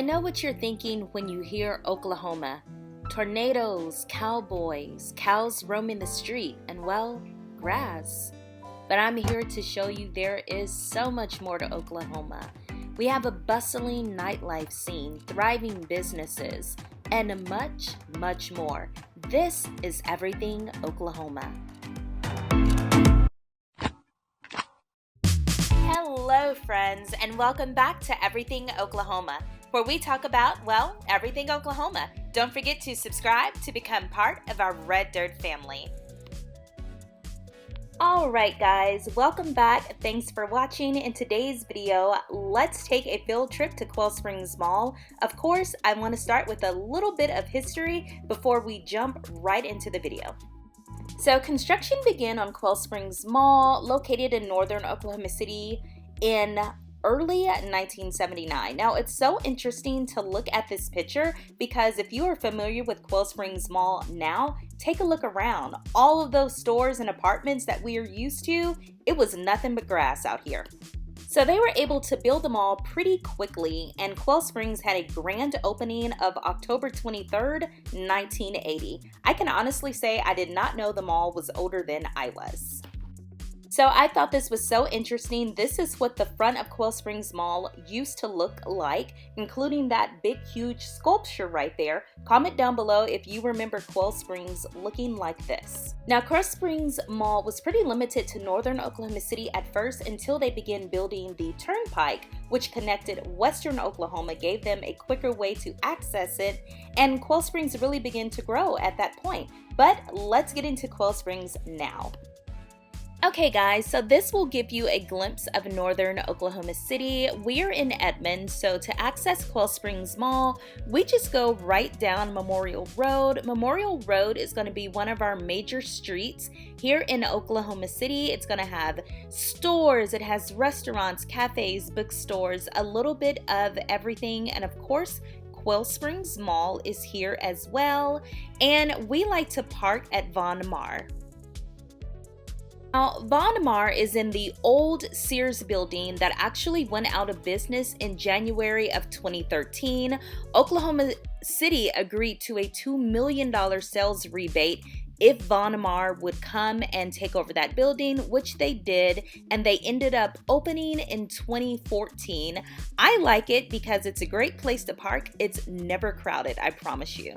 I know what you're thinking when you hear Oklahoma. Tornadoes, cowboys, cows roaming the street, and well, grass. But I'm here to show you there is so much more to Oklahoma. We have a bustling nightlife scene, thriving businesses, and much, much more. This is Everything Oklahoma. Hello, friends, and welcome back to Everything Oklahoma, where we talk about, well, everything Oklahoma. Don't forget to subscribe to become part of our Red Dirt family. Alright guys, welcome back. Thanks for watching. In today's video, let's take a field trip to Quail Springs Mall. Of course, I want to start with a little bit of history before we jump right into the video. So construction began on Quail Springs Mall, located in northern Oklahoma City in early 1979. Now, it's so interesting to look at this picture because if you are familiar with Quail Springs Mall now, take a look around. All of those stores and apartments that we are used to, it was nothing but grass out here. So they were able to build the mall pretty quickly, and Quail Springs had a grand opening of October 23rd, 1980. I can honestly say I did not know the mall was older than I was. So I thought this was so interesting. This is what the front of Quail Springs Mall used to look like, including that big, huge sculpture right there. Comment down below if you remember Quail Springs looking like this. Now, Quail Springs Mall was pretty limited to northern Oklahoma City at first until they began building the turnpike, which connected western Oklahoma, gave them a quicker way to access it, and Quail Springs really began to grow at that point. But let's get into Quail Springs now. Okay guys, so this will give you a glimpse of northern Oklahoma City. We're in Atms, so to access Quail Springs Mall, we just go right down Memorial Road. Memorial Road is going to be one of our major streets here in Oklahoma City. It's going to have stores, it has restaurants, cafes, bookstores, a little bit of everything, and of course, Quail Springs Mall is here as well, and we like to park at Von Maur. Now, Von Maur is in the old Sears building that actually went out of business in January of 2013. Oklahoma City agreed to a $2 million sales rebate if Von Maur would come and take over that building, which they did, and they ended up opening in 2014. I like it because it's a great place to park. It's never crowded, I promise you.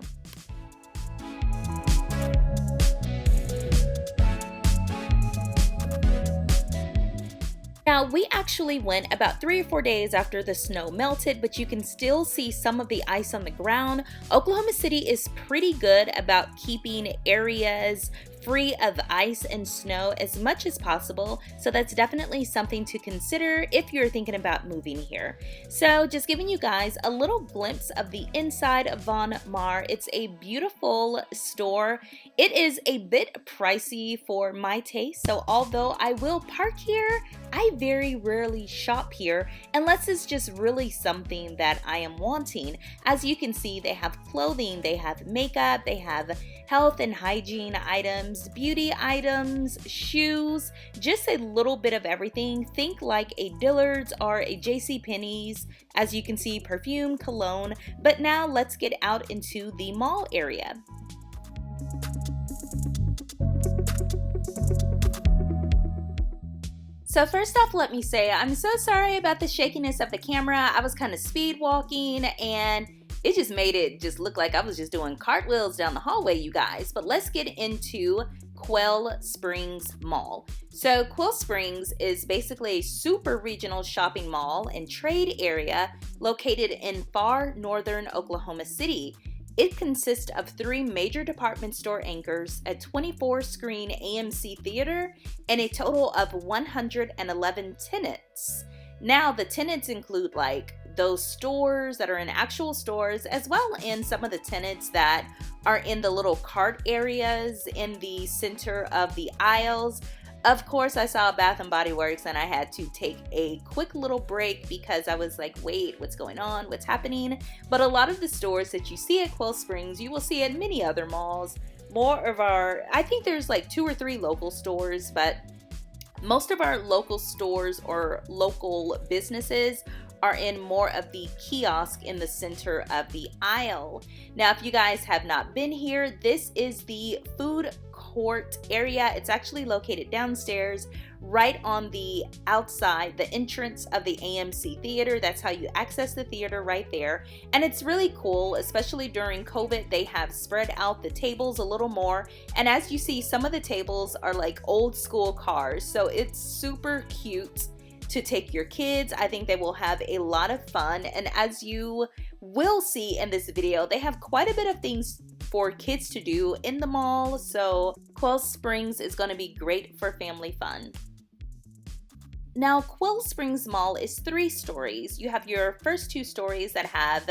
Now, we actually went about 3 or 4 days after the snow melted, but you can still see some of the ice on the ground. Oklahoma City is pretty good about keeping areas free of ice and snow as much as possible, so that's definitely something to consider if you're thinking about moving here. So just giving you guys a little glimpse of the inside of Von Maur. It's a beautiful store. It is a bit pricey for my taste, so although I will park here, I very rarely shop here unless it's just really something that I am wanting. As you can see, they have clothing, they have makeup, they have health and hygiene items, beauty items, shoes, just a little bit of everything. Think like a Dillard's or a JCPenney's. As you can see, perfume, cologne. But now let's get out into the mall area. So first off, let me say, I'm so sorry about the shakiness of the camera. I was kind of speed walking and it just made it just look like I was just doing cartwheels down the hallway, you guys. But let's get into Quail Springs Mall. So Quail Springs is basically a super regional shopping mall and trade area located in far northern Oklahoma City. It consists of 3 major department store anchors, a 24-screen AMC theater, and a total of 111 tenants. Now, the tenants include like those stores that are in actual stores, as well as some of the tenants that are in the little cart areas in the center of the aisles. Of course, I saw Bath & Body Works and I had to take a quick little break because I was like, wait, what's going on? What's happening? But a lot of the stores that you see at Quail Springs, you will see at many other malls. More of I think there's like 2 or 3 local stores, but most of our local stores or local businesses are in more of the kiosk in the center of the aisle. Now, if you guys have not been here, this is the food court area. It's actually located downstairs, right on the outside, the entrance of the AMC theater. That's how you access the theater, right there. And it's really cool, especially during COVID. They have spread out the tables a little more. And as you see, some of the tables are like old school cars. So it's super cute to take your kids. I think they will have a lot of fun. And as you will see in this video, they have quite a bit of things for kids to do in the mall. So Quail Springs is going to be great for family fun. Now, Quail Springs Mall is 3 stories. You have your first 2 stories that have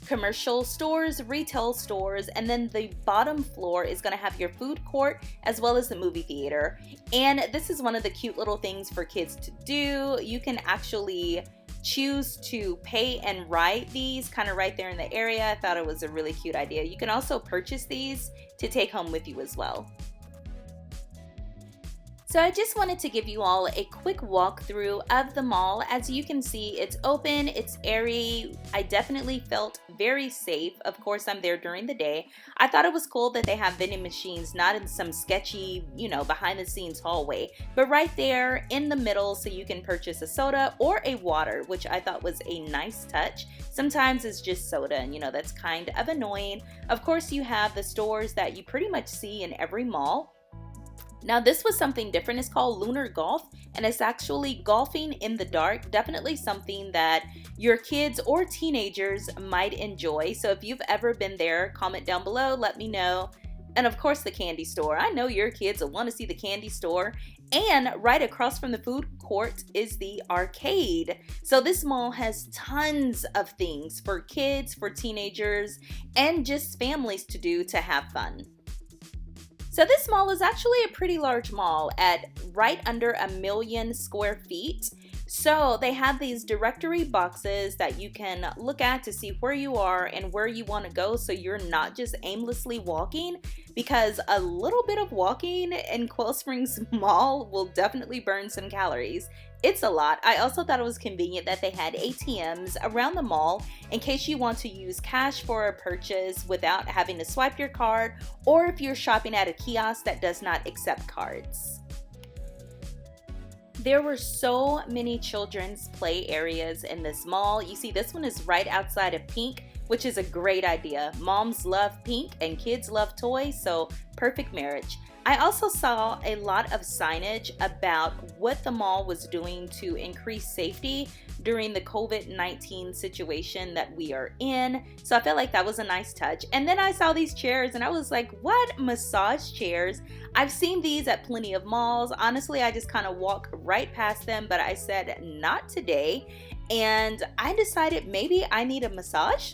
commercial stores, retail stores, and then the bottom floor is going to have your food court as well as the movie theater. And this is one of the cute little things for kids to do. You can actually choose to pay and ride these kind of right there in the area. I thought it was a really cute idea. You can also purchase these to take home with you as well. So I just wanted to give you all a quick walkthrough of the mall. As you can see, it's open, it's airy. I definitely felt very safe. Of course, I'm there during the day. I thought it was cool that they have vending machines, not in some sketchy, behind the scenes hallway, but right there in the middle so you can purchase a soda or a water, which I thought was a nice touch. Sometimes it's just soda and that's kind of annoying. Of course, you have the stores that you pretty much see in every mall. Now, this was something different. It's called Lunar Golf, and it's actually golfing in the dark. Definitely something that your kids or teenagers might enjoy. So if you've ever been there, comment down below, let me know. And of course, the candy store. I know your kids will want to see the candy store. And right across from the food court is the arcade. So this mall has tons of things for kids, for teenagers, and just families to do to have fun. So this mall is actually a pretty large mall at right under 1 million square feet. So they have these directory boxes that you can look at to see where you are and where you want to go, so you're not just aimlessly walking, because a little bit of walking in Quail Springs Mall will definitely burn some calories. It's a lot. I also thought it was convenient that they had ATMs around the mall in case you want to use cash for a purchase without having to swipe your card, or if you're shopping at a kiosk that does not accept cards. There were so many children's play areas in this mall. You see, this one is right outside of Pink, which is a great idea. Moms love pink and kids love toys, so perfect marriage. I also saw a lot of signage about what the mall was doing to increase safety during the COVID-19 situation that we are in. So I felt like that was a nice touch. And then I saw these chairs and I was like, what? Massage chairs? I've seen these at plenty of malls. Honestly, I just kind of walk right past them, but I said not today. And I decided maybe I need a massage.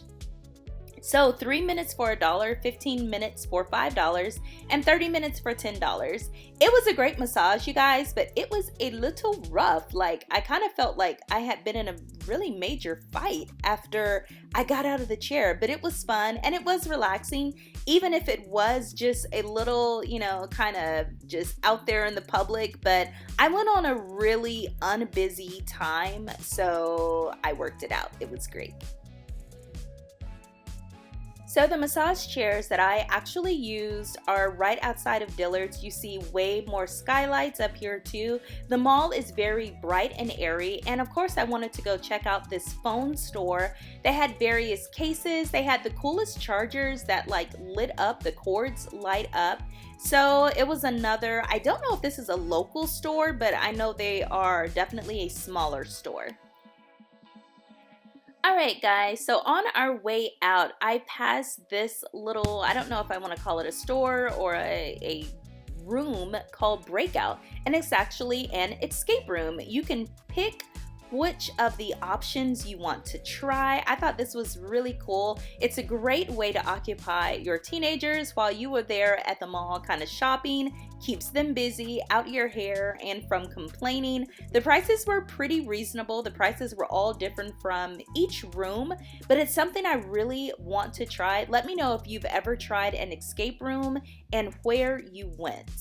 So 3 minutes for $1, 15 minutes for $5, and 30 minutes for $10. It was a great massage, you guys, but it was a little rough. Like, I kind of felt like I had been in a really major fight after I got out of the chair, but it was fun and it was relaxing, even if it was just a little, kind of just out there in the public. But I went on a really unbusy time, so I worked it out. It was great. So the massage chairs that I actually used are right outside of Dillard's. You see way more skylights up here too. The mall is very bright and airy, and of course I wanted to go check out this phone store. They had various cases. They had the coolest chargers that like lit up, the cords light up. So it was another, I don't know if this is a local store, but I know they are definitely a smaller store. Alright guys, so on our way out, I passed this little, I don't know if I want to call it a store or a room called Breakout, and it's actually an escape room. You can pick which of the options you want to try. I thought this was really cool. It's a great way to occupy your teenagers while you were there at the mall kind of shopping. Keeps them busy, out your hair, and from complaining. The prices were pretty reasonable. The prices were all different from each room, but it's something I really want to try. Let me know if you've ever tried an escape room and where you went.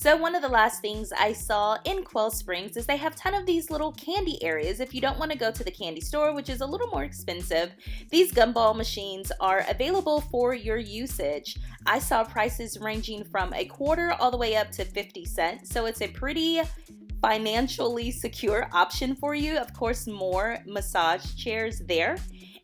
So one of the last things I saw in Quail Springs is they have a ton of these little candy areas. If you don't want to go to the candy store, which is a little more expensive, these Gumball Machines are available for your usage. I saw prices ranging from a quarter all the way up to 50 cents, so it's a pretty financially secure option for you. Of course, more massage chairs there.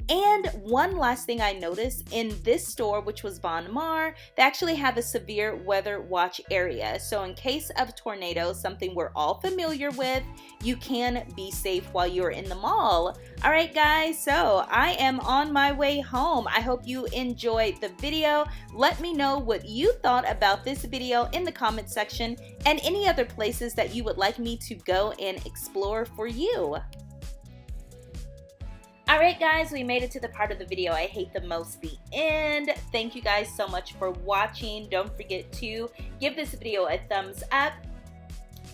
And one last thing I noticed in this store, which was Bon Mar, they actually have a severe weather watch area. So in case of tornadoes, something we're all familiar with, you can be safe while you're in the mall. All right, guys, so I am on my way home. I hope you enjoyed the video. Let me know what you thought about this video in the comment section and any other places that you would like me to go and explore for you. Alright guys, we made it to the part of the video I hate the most, the end. Thank you guys so much for watching. Don't forget to give this video a thumbs up,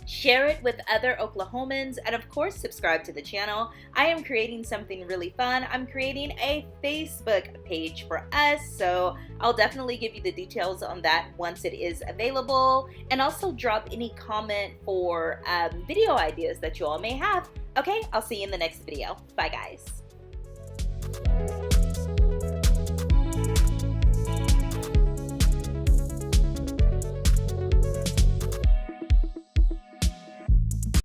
share it with other Oklahomans, and of course subscribe to the channel. I am creating something really fun. I'm creating a Facebook page for us, so I'll definitely give you the details on that once it is available, and also drop any comment for video ideas that you all may have. Okay, I'll see you in the next video. Bye guys.